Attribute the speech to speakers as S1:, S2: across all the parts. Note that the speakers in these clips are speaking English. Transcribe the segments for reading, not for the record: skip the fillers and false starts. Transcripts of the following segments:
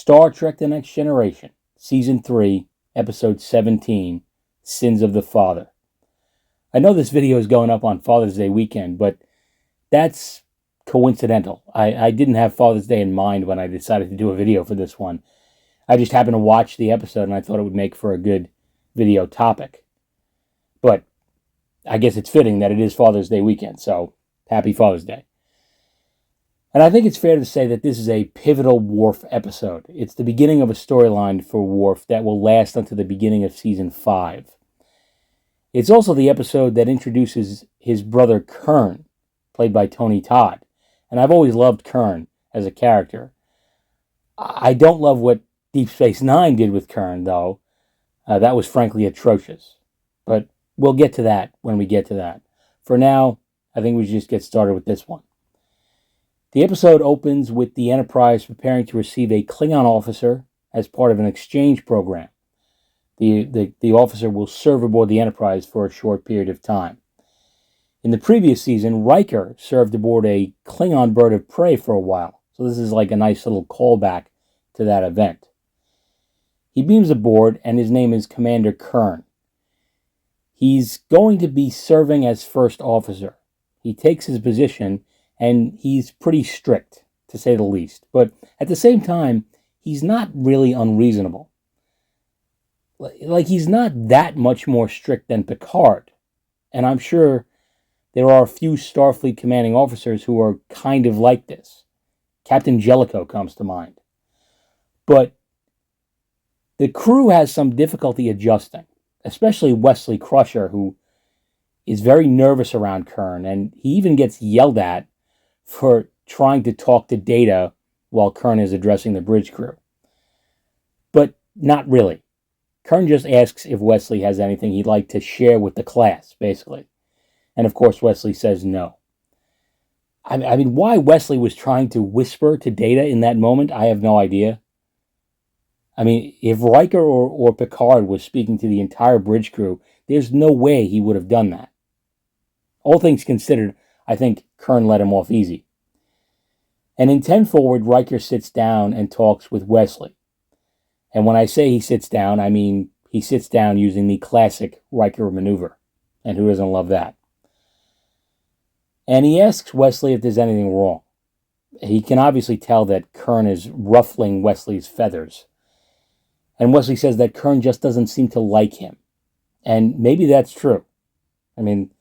S1: Star Trek The Next Generation, Season 3, Episode 17, Sins of the Father. I know this video is going up on Father's Day weekend, but that's coincidental. I didn't have Father's Day in mind when I decided to do a video for this one. I just happened to watch the episode and I thought it would make for a good video topic. But I guess it's fitting that it is Father's Day weekend, so happy Father's Day. And I think it's fair to say that this is a pivotal Worf episode. It's the beginning of a storyline for Worf that will last until the beginning of Season 5. It's also the episode that introduces his brother Kurn, played by Tony Todd. And I've always loved Kurn as a character. I don't love what Deep Space Nine did with Kurn, though. That was frankly atrocious. But we'll get to that when we get to that. For now, I think we should just get started with this one. The episode opens with the Enterprise preparing to receive a Klingon officer as part of an exchange program. The officer will serve aboard the Enterprise for a short period of time. In the previous season, Riker served aboard a Klingon bird of prey for a while, so this is like a nice little callback to that event. He beams aboard, and his name is Commander Kurn. He's going to be serving as first officer. He takes his position, and he's pretty strict, to say the least. But at the same time, he's not really unreasonable. Like, he's not that much more strict than Picard. And I'm sure there are a few Starfleet commanding officers who are kind of like this. Captain Jellicoe comes to mind. But the crew has some difficulty adjusting, especially Wesley Crusher, who is very nervous around Kurn, and he even gets yelled at for trying to talk to Data while Kurn is addressing the bridge crew. But not really. Kurn just asks if Wesley has anything he'd like to share with the class, basically. And of course, Wesley says no. I mean, why Wesley was trying to whisper to Data in that moment, I have no idea. I mean, if Riker or Picard was speaking to the entire bridge crew, there's no way he would have done that. All things considered, I think Kurn let him off easy. And in 10 Forward, Riker sits down and talks with Wesley. And when I say he sits down, I mean he sits down using the classic Riker maneuver. And who doesn't love that? And he asks Wesley if there's anything wrong. He can obviously tell that Kurn is ruffling Wesley's feathers. And Wesley says that Kurn just doesn't seem to like him. And maybe that's true. I mean,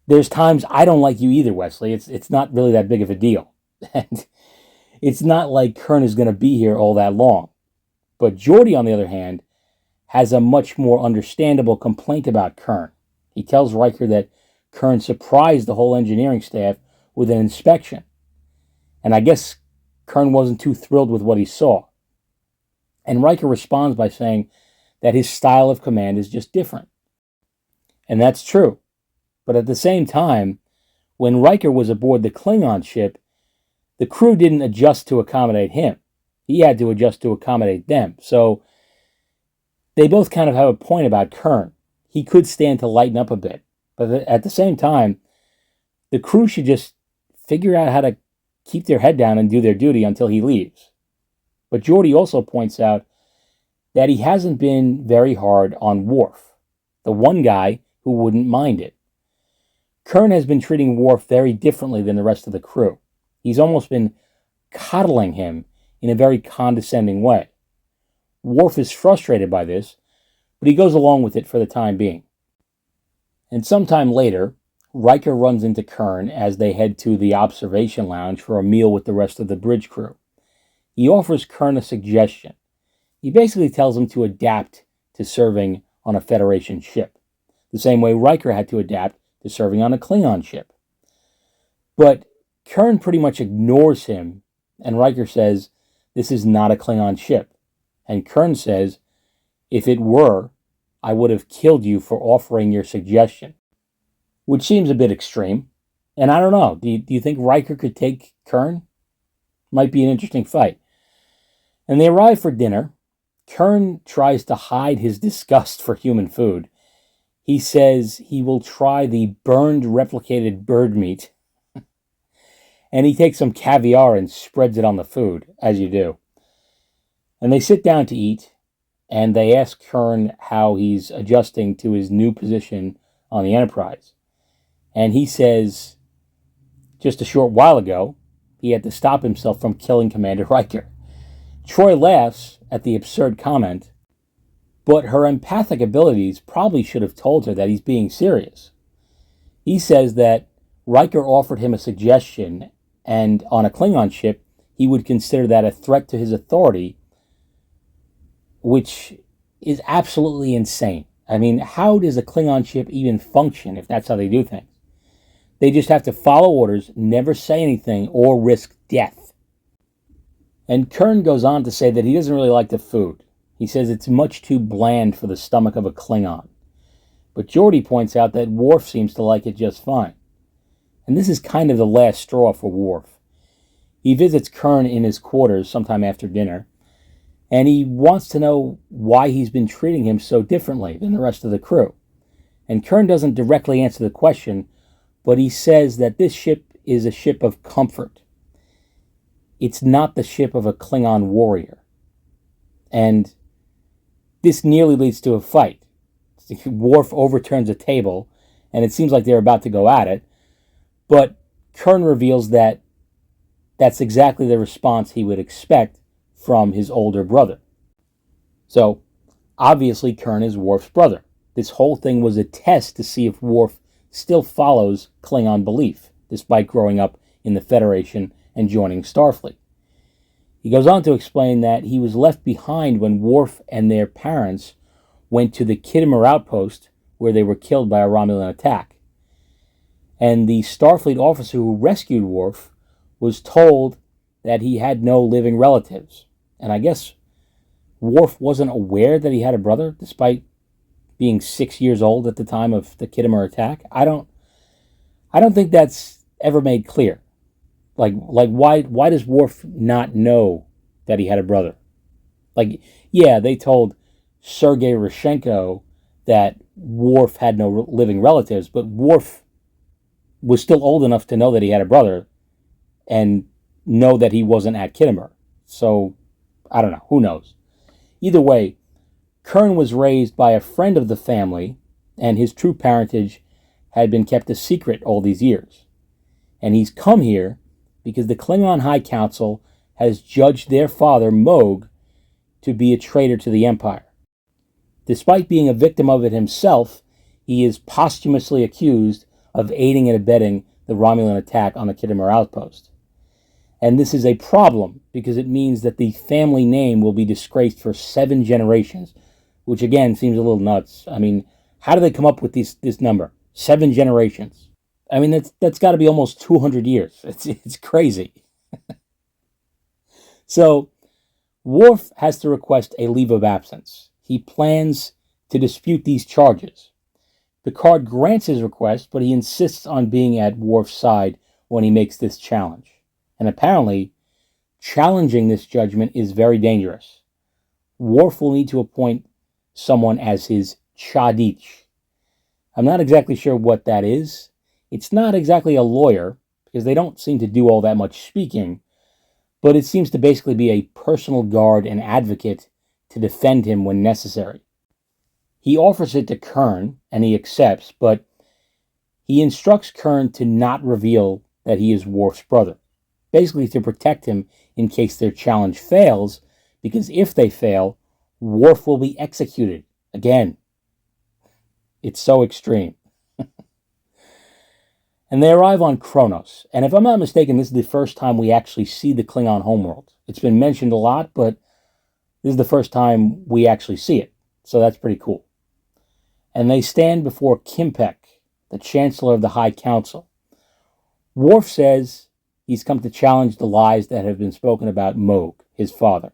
S1: there's times I don't like you either, Wesley. It's not really that big of a deal. And it's not like Kurn is going to be here all that long. But Geordi, on the other hand, has a much more understandable complaint about Kurn. He tells Riker that Kurn surprised the whole engineering staff with an inspection. And I guess Kurn wasn't too thrilled with what he saw. And Riker responds by saying that his style of command is just different. And that's true. But at the same time, when Riker was aboard the Klingon ship, the crew didn't adjust to accommodate him. He had to adjust to accommodate them. So they both kind of have a point about Kurn. He could stand to lighten up a bit. But at the same time, the crew should just figure out how to keep their head down and do their duty until he leaves. But Geordi also points out that he hasn't been very hard on Worf, the one guy who wouldn't mind it. Kurn has been treating Worf very differently than the rest of the crew. He's almost been coddling him in a very condescending way. Worf is frustrated by this, but he goes along with it for the time being. And sometime later, Riker runs into Kurn as they head to the observation lounge for a meal with the rest of the bridge crew. He offers Kurn a suggestion. He basically tells him to adapt to serving on a Federation ship, the same way Riker had to adapt to serving on a Klingon ship. But Kurn pretty much ignores him, and Riker says, "This is not a Klingon ship." And Kurn says, "If it were, I would have killed you for offering your suggestion." Which seems a bit extreme. And I don't know, do you think Riker could take Kurn? Might be an interesting fight. And they arrive for dinner. Kurn tries to hide his disgust for human food. He says he will try the burned replicated bird meat. And he takes some caviar and spreads it on the food, as you do. And they sit down to eat, and they ask Kurn how he's adjusting to his new position on the Enterprise. And he says, just a short while ago, he had to stop himself from killing Commander Riker. Troy laughs at the absurd comment, but her empathic abilities probably should have told her that he's being serious. He says that Riker offered him a suggestion, and on a Klingon ship, he would consider that a threat to his authority, which is absolutely insane. I mean, how does a Klingon ship even function if that's how they do things? They just have to follow orders, never say anything, or risk death. And Kurn goes on to say that he doesn't really like the food. He says it's much too bland for the stomach of a Klingon. But Geordi points out that Worf seems to like it just fine. And this is kind of the last straw for Worf. He visits Kurn in his quarters sometime after dinner, and he wants to know why he's been treating him so differently than the rest of the crew. And Kurn doesn't directly answer the question, but he says that this ship is a ship of comfort. It's not the ship of a Klingon warrior. And this nearly leads to a fight. Worf overturns a table, and it seems like they're about to go at it, but Kurn reveals that that's exactly the response he would expect from his older brother. So, obviously Kurn is Worf's brother. This whole thing was a test to see if Worf still follows Klingon belief, despite growing up in the Federation and joining Starfleet. He goes on to explain that he was left behind when Worf and their parents went to the Khitomer outpost where they were killed by a Romulan attack. And the Starfleet officer who rescued Worf was told that he had no living relatives. And I guess Worf wasn't aware that he had a brother, despite being 6 years old at the time of the Khitomer attack. I don't think that's ever made clear. Like why does Worf not know that he had a brother? Like, yeah, they told Sergei Rishenko that Worf had no living relatives, but Worf was still old enough to know that he had a brother and know that he wasn't at Khitomer. So, I don't know. Who knows? Either way, Kurn was raised by a friend of the family, and his true parentage had been kept a secret all these years. And he's come here because the Klingon High Council has judged their father, Moog, to be a traitor to the Empire. Despite being a victim of it himself, he is posthumously accused of aiding and abetting the Romulan attack on the Khitomer outpost. And this is a problem because it means that the family name will be disgraced for 7 generations, which again seems a little nuts. I mean, how do they come up with this number? 7 generations. I mean, that's got to be almost 200 years. It's crazy. So, Worf has to request a leave of absence. He plans to dispute these charges. Picard grants his request, but he insists on being at Worf's side when he makes this challenge. And apparently, challenging this judgment is very dangerous. Worf will need to appoint someone as his Chadich. I'm not exactly sure what that is. It's not exactly a lawyer, because they don't seem to do all that much speaking, but it seems to basically be a personal guard and advocate to defend him when necessary. He offers it to Kurn, and he accepts, but he instructs Kurn to not reveal that he is Worf's brother, basically to protect him in case their challenge fails, because if they fail, Worf will be executed again. It's so extreme. And they arrive on Kronos. And if I'm not mistaken, this is the first time we actually see the Klingon homeworld. It's been mentioned a lot, but this is the first time we actually see it. So that's pretty cool. And they stand before Kimpek, the Chancellor of the High Council. Worf says he's come to challenge the lies that have been spoken about Moog, his father.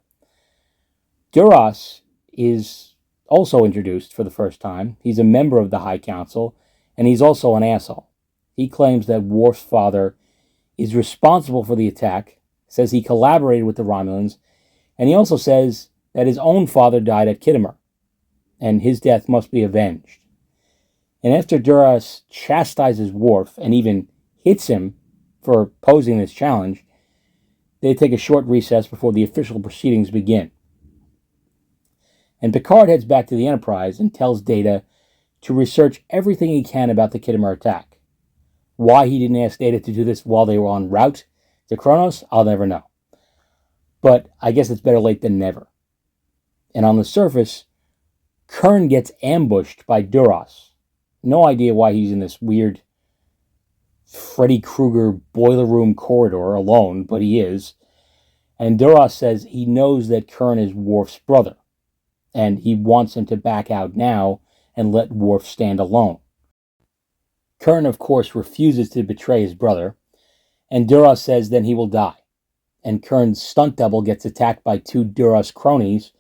S1: Duras is also introduced for the first time. He's a member of the High Council, and he's also an asshole. He claims that Worf's father is responsible for the attack, says he collaborated with the Romulans, and he also says that his own father died at Khitomer, and his death must be avenged. And after Duras chastises Worf and even hits him for posing this challenge, they take a short recess before the official proceedings begin. And Picard heads back to the Enterprise and tells Data to research everything he can about the Khitomer attack. Why he didn't ask Data to do this while they were en route to Kronos, I'll never know. But I guess it's better late than never. And on the surface, Kurn gets ambushed by Duras. No idea why he's in this weird Freddy Krueger boiler room corridor alone, but he is. And Duras says he knows that Kurn is Worf's brother, and he wants him to back out now and let Worf stand alone. Kurn, of course, refuses to betray his brother, and Duras says then he will die. And Kurn's stunt double gets attacked by two Duras cronies,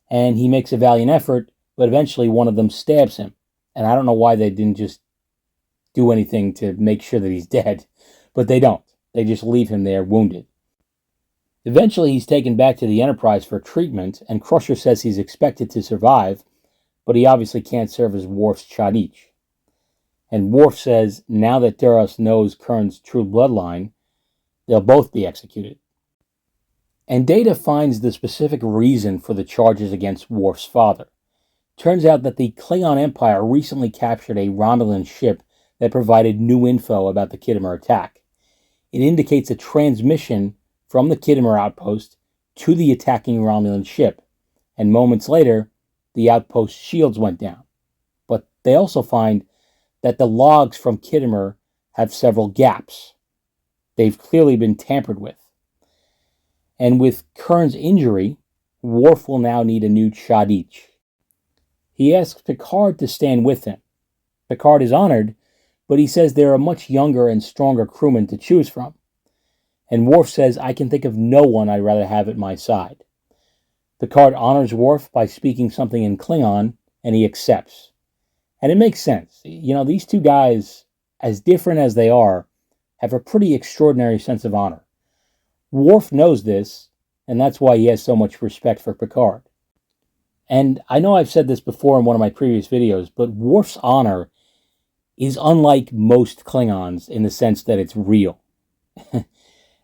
S1: and he makes a valiant effort, but eventually one of them stabs him. And I don't know why they didn't just do anything to make sure that he's dead, but they don't. They just leave him there wounded. Eventually he's taken back to the Enterprise for treatment, and Crusher says he's expected to survive, but he obviously can't serve as Worf's Chadich. And Worf says now that Duras knows Kurn's true bloodline, they'll both be executed. And Data finds the specific reason for the charges against Worf's father. Turns out that the Klingon Empire recently captured a Romulan ship that provided new info about the Khitomer attack. It indicates a transmission from the Khitomer outpost to the attacking Romulan ship, and moments later, the outpost's shields went down. But they also find that the logs from Khitomer have several gaps. They've clearly been tampered with. And with Kurn's injury, Worf will now need a new Chadich. He asks Picard to stand with him. Picard is honored, but he says there are much younger and stronger crewmen to choose from. And Worf says, I can think of no one I'd rather have at my side. Picard honors Worf by speaking something in Klingon, and he accepts. And it makes sense. You know, these two guys, as different as they are, have a pretty extraordinary sense of honor. Worf knows this, and that's why he has so much respect for Picard. And I know I've said this before in one of my previous videos, but Worf's honor is unlike most Klingons in the sense that it's real.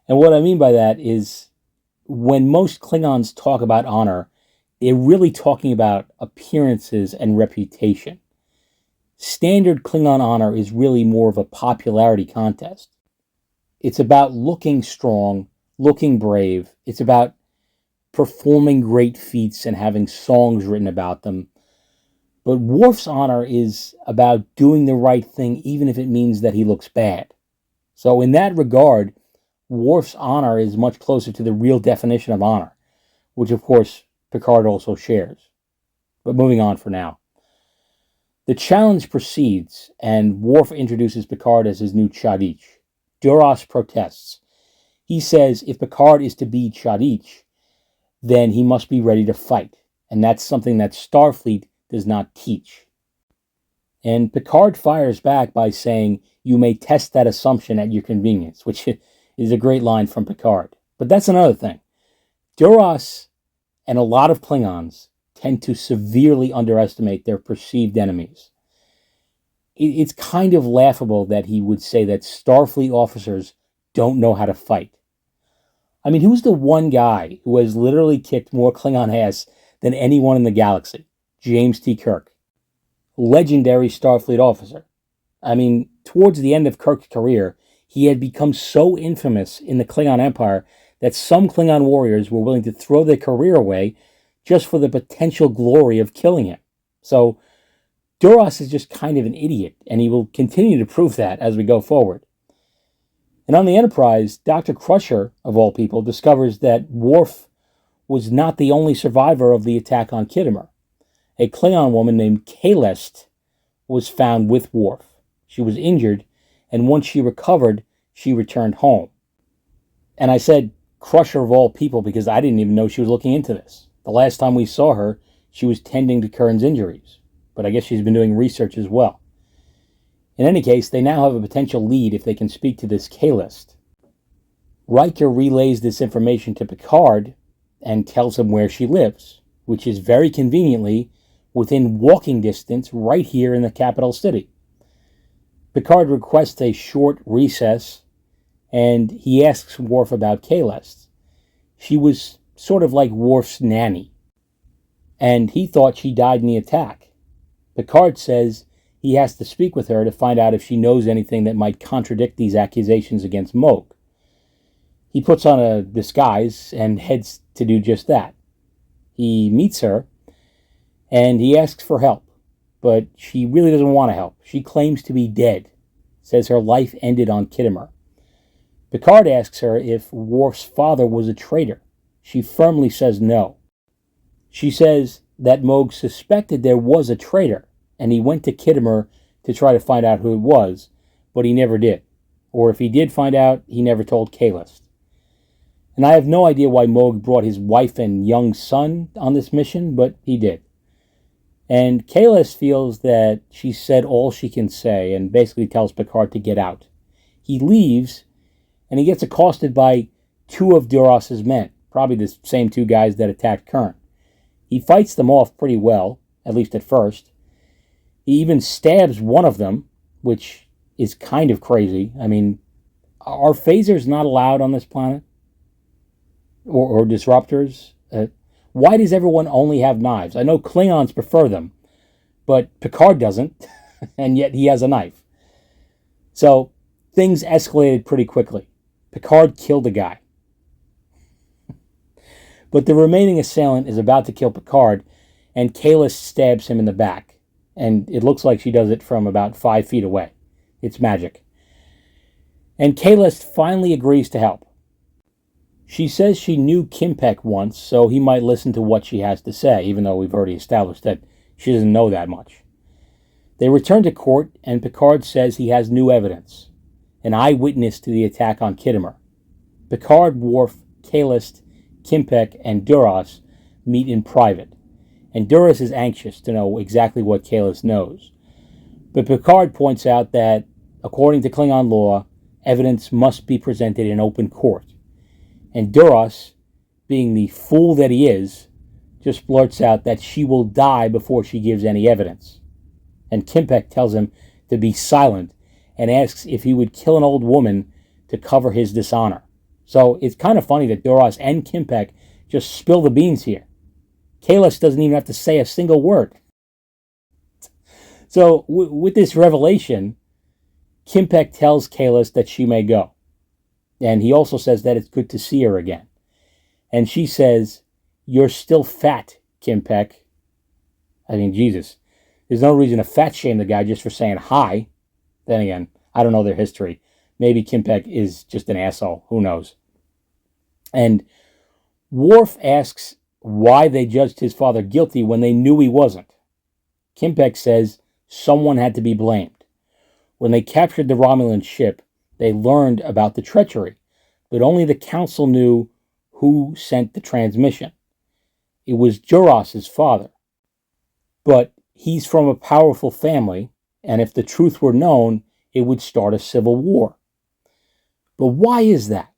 S1: And what I mean by that is when most Klingons talk about honor, they're really talking about appearances and reputation. Standard Klingon honor is really more of a popularity contest. It's about looking strong, looking brave. It's about performing great feats and having songs written about them. But Worf's honor is about doing the right thing even if it means that he looks bad. So in that regard, Worf's honor is much closer to the real definition of honor, which of course Picard also shares. But moving on for now. The challenge proceeds, and Worf introduces Picard as his new Chadich. Duras protests. He says if Picard is to be Chadich, then he must be ready to fight, and that's something that Starfleet does not teach. And Picard fires back by saying, you may test that assumption at your convenience, which is a great line from Picard. But that's another thing. Duras and a lot of Klingons tend to severely underestimate their perceived enemies. It's kind of laughable that he would say that Starfleet officers don't know how to fight. I mean, who's the one guy who has literally kicked more Klingon ass than anyone in the galaxy? James T. Kirk. Legendary Starfleet officer. I mean, towards the end of Kirk's career, he had become so infamous in the Klingon Empire that some Klingon warriors were willing to throw their career away just for the potential glory of killing him. So, Duras is just kind of an idiot, and he will continue to prove that as we go forward. And on the Enterprise, Dr. Crusher, of all people, discovers that Worf was not the only survivor of the attack on Khitomer. A Klingon woman named Kahlest was found with Worf. She was injured, and once she recovered, she returned home. And I said Crusher of all people because I didn't even know she was looking into this. The last time we saw her, she was tending to Kurn's injuries. But I guess she's been doing research as well. In any case, they now have a potential lead if they can speak to this Kahlest. Riker relays this information to Picard and tells him where she lives, which is very conveniently within walking distance right here in the capital city. Picard requests a short recess, and he asks Worf about Kahlest. She was sort of like Worf's nanny. and he thought she died in the attack. Picard says he has to speak with her to find out if she knows anything that might contradict these accusations against Moog. He puts on a disguise and heads to do just that. He meets her, and he asks for help, but she really doesn't want to help. She claims to be dead, says her life ended on Khitomer. Picard asks her if Worf's father was a traitor. She firmly says no. She says that Moog suspected there was a traitor, and he went to Khitomer to try to find out who it was, but he never did. Or if he did find out, he never told Kahlest. And I have no idea why Moog brought his wife and young son on this mission, but he did. And Kahlest feels that she said all she can say and basically tells Picard to get out. He leaves, and he gets accosted by two of Duras's men, probably the same two guys that attacked Kurn. He fights them off pretty well, at least at first. He even stabs one of them, which is kind of crazy. I mean, are phasers not allowed on this planet? Or disruptors? Why does everyone only have knives? I know Klingons prefer them, but Picard doesn't, and yet he has a knife. So things escalated pretty quickly. Picard killed a guy. But the remaining assailant is about to kill Picard, and Kahlest stabs him in the back. And it looks like she does it from about 5 feet away. It's magic. And Kahlest finally agrees to help. She says she knew Kimpek once, so he might listen to what she has to say, even though we've already established that she doesn't know that much. They return to court, and Picard says he has new evidence. An eyewitness to the attack on Khitomer. Picard, Worf, Kahlest, Kimpek, and Duras meet in private, and Duras is anxious to know exactly what Kahlest knows. But Picard points out that, according to Klingon law, evidence must be presented in open court. And Duras, being the fool that he is, just blurts out that she will die before she gives any evidence. And Kimpek tells him to be silent and asks if he would kill an old woman to cover his dishonor. So it's kind of funny that Duras and Kimpek just spill the beans here. Kahlest doesn't even have to say a single word. So with this revelation, Kimpek tells Kahlest that she may go. And he also says that it's good to see her again. And she says, "You're still fat, Kimpek." I mean, Jesus. There's no reason to fat shame the guy just for saying hi. Then again, I don't know their history. Maybe Kimpek is just an asshole. Who knows? And Worf asks why they judged his father guilty when they knew he wasn't. Kimpek says someone had to be blamed. When they captured the Romulan ship, they learned about the treachery, but only the Council knew who sent the transmission. It was Duras's father. But he's from a powerful family, and if the truth were known, it would start a civil war. But why is that?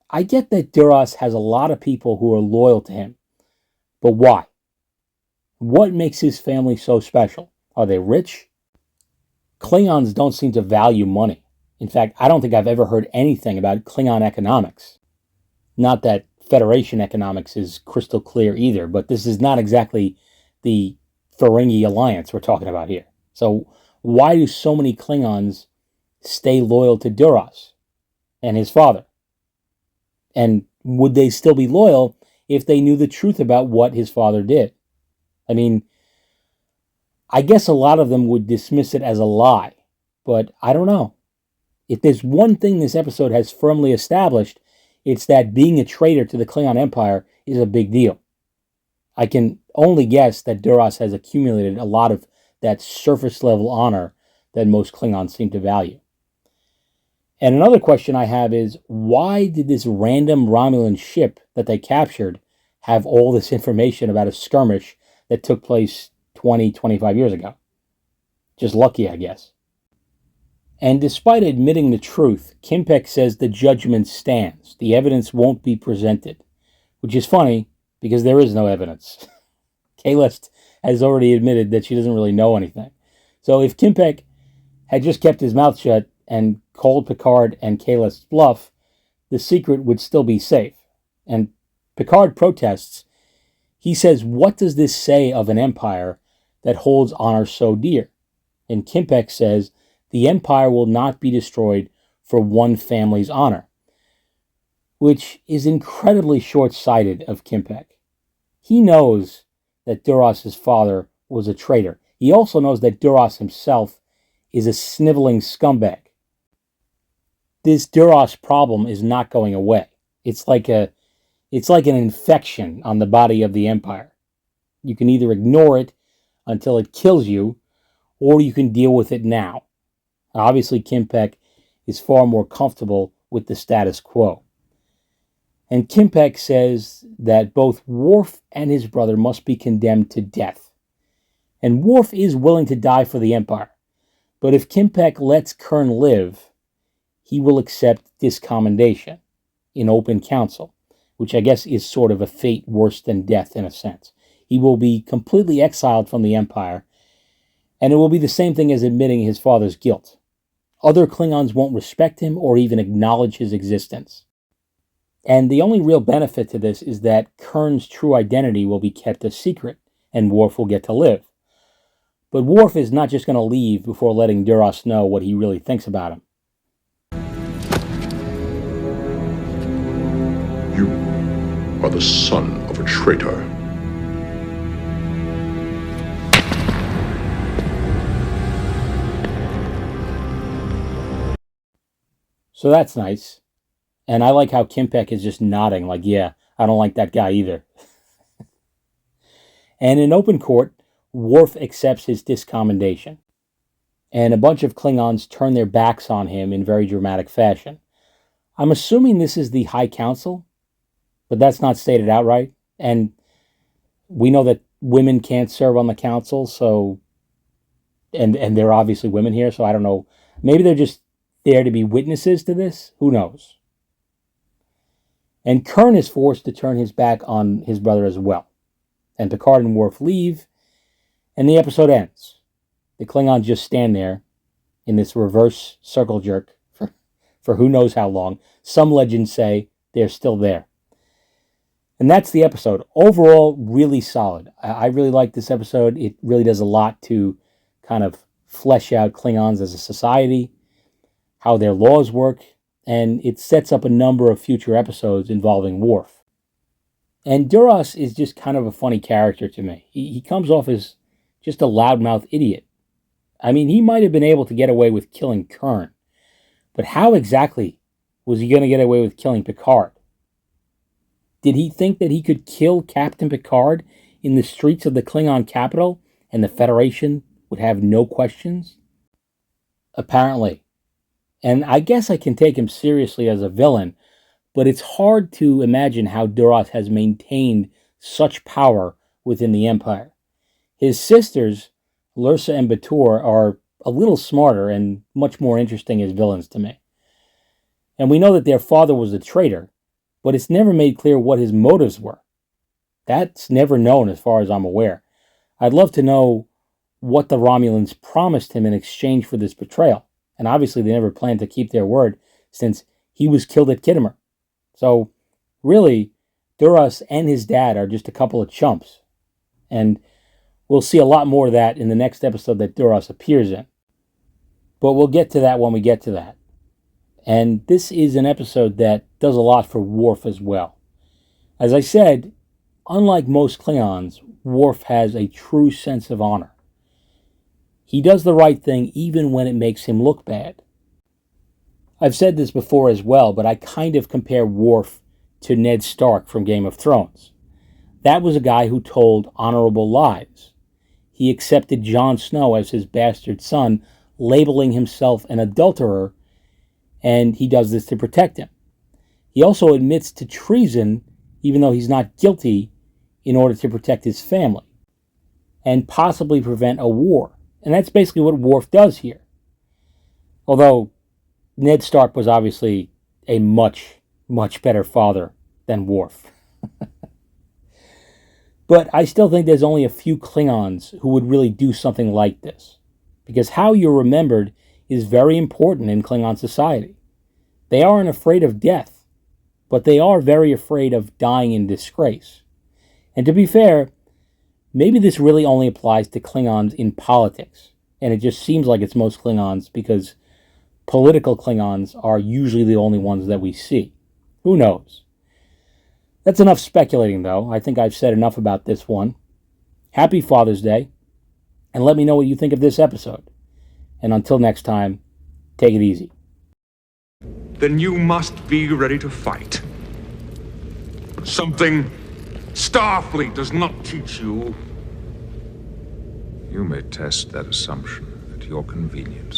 S1: I get that Duras has a lot of people who are loyal to him, but why? What makes his family so special? Are they rich? Klingons don't seem to value money. In fact, I don't think I've ever heard anything about Klingon economics. Not that Federation economics is crystal clear either, but this is not exactly the Ferengi alliance we're talking about here. So why do so many Klingons stay loyal to Duras and his father? And would they still be loyal if they knew the truth about what his father did? I mean, I guess a lot of them would dismiss it as a lie, but I don't know. If there's one thing this episode has firmly established, it's that being a traitor to the Klingon Empire is a big deal. I can only guess that Duras has accumulated a lot of that surface-level honor that most Klingons seem to value. And another question I have is, why did this random Romulan ship that they captured have all this information about a skirmish that took place 20, 25 years ago? Just lucky, I guess. And despite admitting the truth, Kimpek says the judgment stands. The evidence won't be presented. Which is funny, because there is no evidence. Kahlest has already admitted that she doesn't really know anything. So if Kimpek had just kept his mouth shut and called Picard and Kahlest's bluff, the secret would still be safe. And Picard protests. He says, what does this say of an empire that holds honor so dear? And Kimpek says, the empire will not be destroyed for one family's honor, which is incredibly short-sighted of Kimpek. He knows that Duras' father was a traitor. He also knows that Duras himself is a sniveling scumbag. This Duras problem is not going away. It's like an infection on the body of the empire. You can either ignore it until it kills you, or you can deal with it now. Obviously, Kimpek is far more comfortable with the status quo. And Kimpek says that both Worf and his brother must be condemned to death. And Worf is willing to die for the Empire. But if Kimpek lets Kurn live, he will accept discommendation in open council, which I guess is sort of a fate worse than death in a sense. He will be completely exiled from the Empire, and it will be the same thing as admitting his father's guilt. Other Klingons won't respect him or even acknowledge his existence. And the only real benefit to this is that Kurn's true identity will be kept a secret, and Worf will get to live. But Worf is not just going to leave before letting Duras know what he really thinks about him.
S2: You are the son of a traitor.
S1: So that's nice. And I like how Kimpek is just nodding like, yeah, I don't like that guy either. And in open court, Worf accepts his discommendation. And a bunch of Klingons turn their backs on him in very dramatic fashion. I'm assuming this is the High Council, but that's not stated outright. And we know that women can't serve on the council, so and there are obviously women here, so I don't know. Maybe they're just there to be witnesses to this? Who knows? And Kurn is forced to turn his back on his brother as well. And Picard and Worf leave, and the episode ends. The Klingons just stand there in this reverse circle jerk for who knows how long. Some legends say they're still there. And that's the episode. Overall, really solid. I really like this episode. It really does a lot to kind of flesh out Klingons as a society, how their laws work, and it sets up a number of future episodes involving Worf. And Duras is just kind of a funny character to me. He comes off as just a loudmouth idiot. I mean, he might have been able to get away with killing Kurn, but how exactly was he going to get away with killing Picard? Did he think that he could kill Captain Picard in the streets of the Klingon capital and the Federation would have no questions? Apparently. And I guess I can take him seriously as a villain, but it's hard to imagine how Duras has maintained such power within the Empire. His sisters, Lursa and Batur, are a little smarter and much more interesting as villains to me. And we know that their father was a traitor, but it's never made clear what his motives were. That's never known as far as I'm aware. I'd love to know what the Romulans promised him in exchange for this betrayal. And obviously they never planned to keep their word since he was killed at Khitomer. So really, Duras and his dad are just a couple of chumps. And we'll see a lot more of that in the next episode that Duras appears in. But we'll get to that when we get to that. And this is an episode that does a lot for Worf as well. As I said, unlike most Klingons, Worf has a true sense of honor. He does the right thing even when it makes him look bad. I've said this before as well, but I kind of compare Worf to Ned Stark from Game of Thrones. That was a guy who told honorable lies. He accepted Jon Snow as his bastard son, labeling himself an adulterer, and he does this to protect him. He also admits to treason, even though he's not guilty, in order to protect his family, and possibly prevent a war. And that's basically what Worf does here. Although Ned Stark was obviously a much, much better father than Worf. But I still think there's only a few Klingons who would really do something like this. Because how you're remembered is very important in Klingon society. They aren't afraid of death, but they are very afraid of dying in disgrace. And to be fair, maybe this really only applies to Klingons in politics, and it just seems like it's most Klingons because political Klingons are usually the only ones that we see. Who knows? That's enough speculating, though. I think I've said enough about this one. Happy Father's Day, and let me know what you think of this episode. And until next time, take it easy.
S3: Then you must be ready to fight. Something Starfleet does not teach you.
S4: You may test that assumption at your convenience.